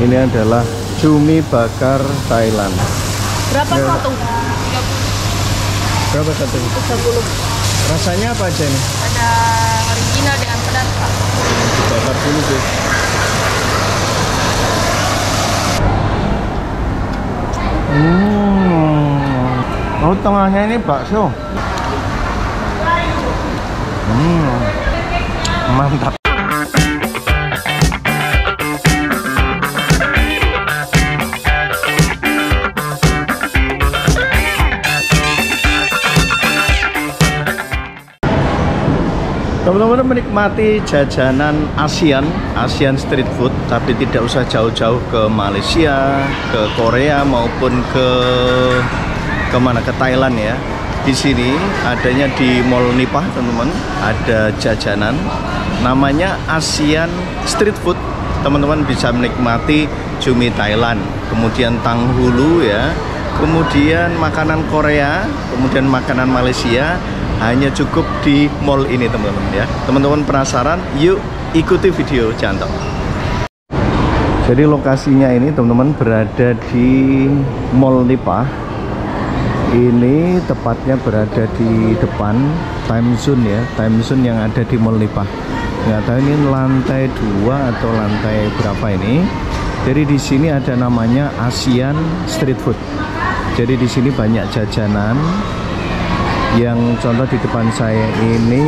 Ini adalah cumi bakar Thailand. Berapa Ya. satu? 30. Berapa satu? 30. Rasanya apa aja nih? Ada original dengan pedas, Pak. Bakar dulu guys. Oh, tengahnya ini bakso. Mantap. Teman-teman menikmati jajanan Asian street food, tapi tidak usah jauh-jauh ke Malaysia, ke Korea maupun ke mana, ke Thailand ya. Di sini adanya di Mall Nipah, teman-teman, ada jajanan namanya Asian Street Food. Teman-teman bisa menikmati cumi Thailand, kemudian tanghulu ya, kemudian makanan Korea, kemudian makanan Malaysia. Hanya cukup di mall ini teman-teman ya. Teman-teman penasaran? Yuk ikuti video Jantok. Jadi lokasinya ini teman-teman berada di Mall Nipah. Ini tepatnya berada di depan Time Zone ya, Time Zone yang ada di Mall Nipah. Nggak tahu ini lantai 2 atau lantai berapa ini. Jadi di sini ada namanya Asian Street Food. Jadi di sini banyak jajanan. Yang contoh di depan saya ini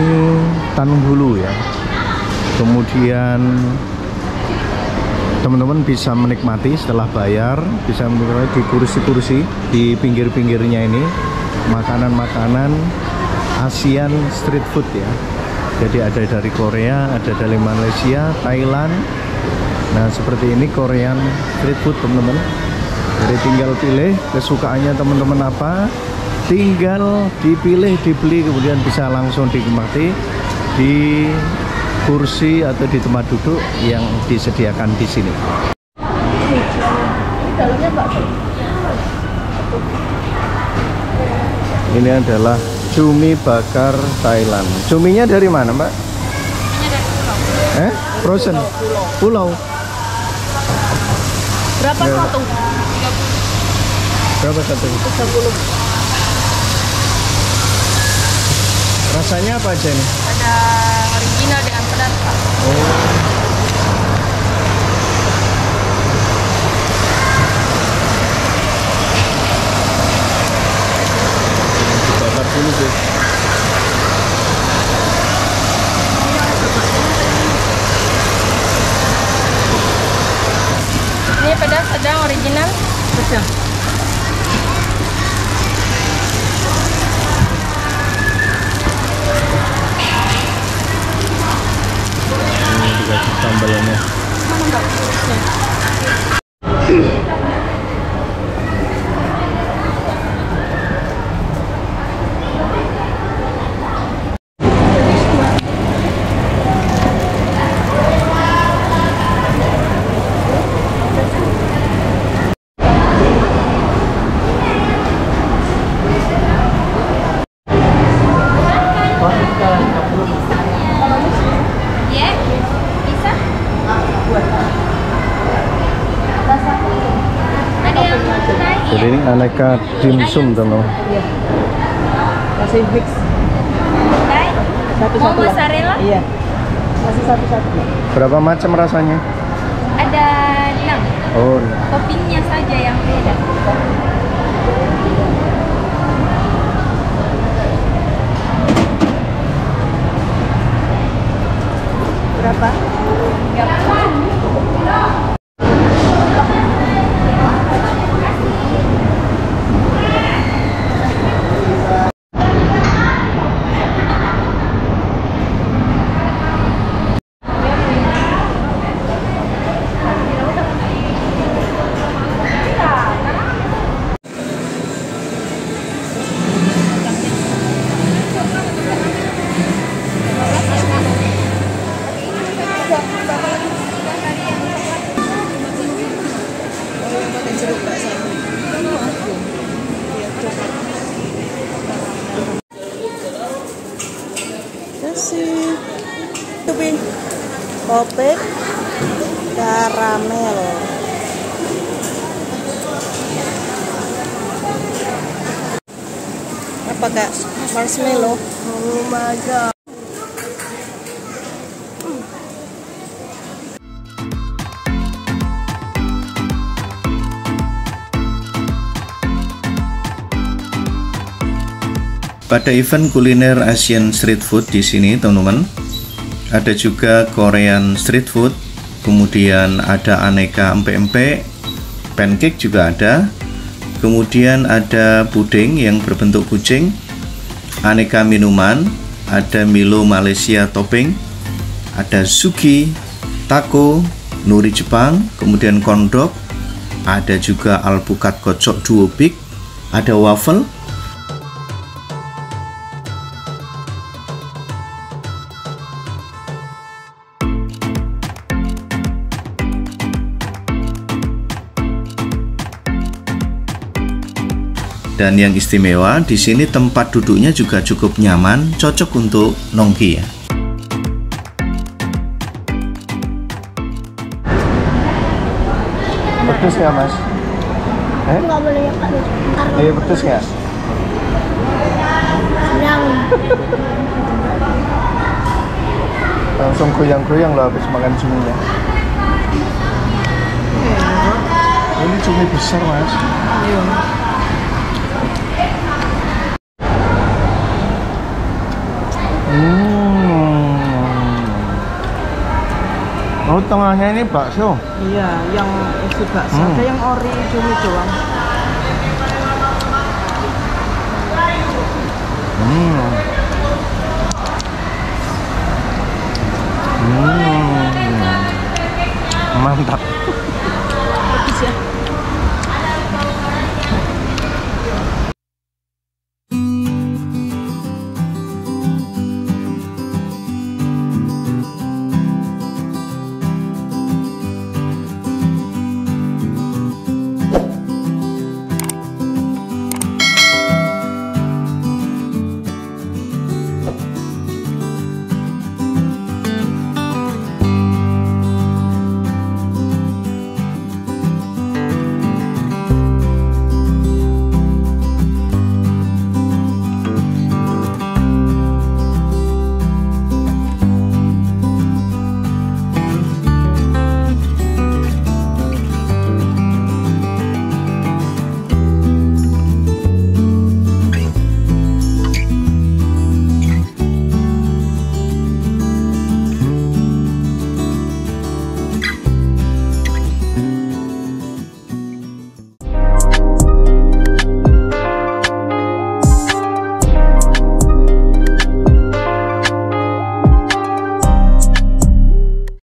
tanghulu ya. Kemudian teman-teman bisa menikmati setelah bayar, bisa menikmati di kursi-kursi di pinggir-pinggirnya ini makanan-makanan Asian street food ya. Jadi ada dari Korea, ada dari Malaysia, Thailand. Nah seperti ini Korean street food teman-teman. Jadi tinggal pilih kesukaannya teman-teman apa, tinggal dipilih, dibeli, kemudian bisa langsung dinikmati di kursi atau di tempat duduk yang disediakan di sini. Ini adalah cumi bakar Thailand. Cuminya dari mana, Mbak? Ini dari pulau. Frozen? Pulau. Berapa Ya. satu? 30. Berapa satu? 30. Rasanya apa aja nih? Ada original dengan pedas, Pak. Bakar dulu guys. Ini pedas, sedang, original. Sedang. Ini dikasih sambalnya. Ya, bisa. Ada yang naik Jadi ini aneka dimsum teman. Iya. Kasih mix naik. satu-satu. Mau mozzarella? Iya. Kasih satu-satu. Berapa macam rasanya? Ada 6. Oh, Toppingnya saja yang beda. Berapa? 30. Kasih topping kopek karamel. pakai marshmallow. Oh my god. Pada event kuliner Asian street food di sini, teman-teman, ada juga Korean street food, kemudian ada aneka empek-empek, pancake juga ada, kemudian ada puding yang berbentuk kucing, aneka minuman, ada Milo Malaysia topping, ada suki, taco, nori Jepang, kemudian kondok, ada juga alpukat kocok duo big, ada waffle, dan yang istimewa di sini tempat duduknya juga cukup nyaman, cocok untuk nongki ya. Pedes nggak mas? Nggak boleh ya Pak. Pedes nggak? Sedang. Langsung goyang-goyang loh habis makan cuminya. Ini cumi besar mas. Iya. Oh, tengahnya ini bakso. Iya, yang isi bakso. Ada yang ori cumi doang. Mantap.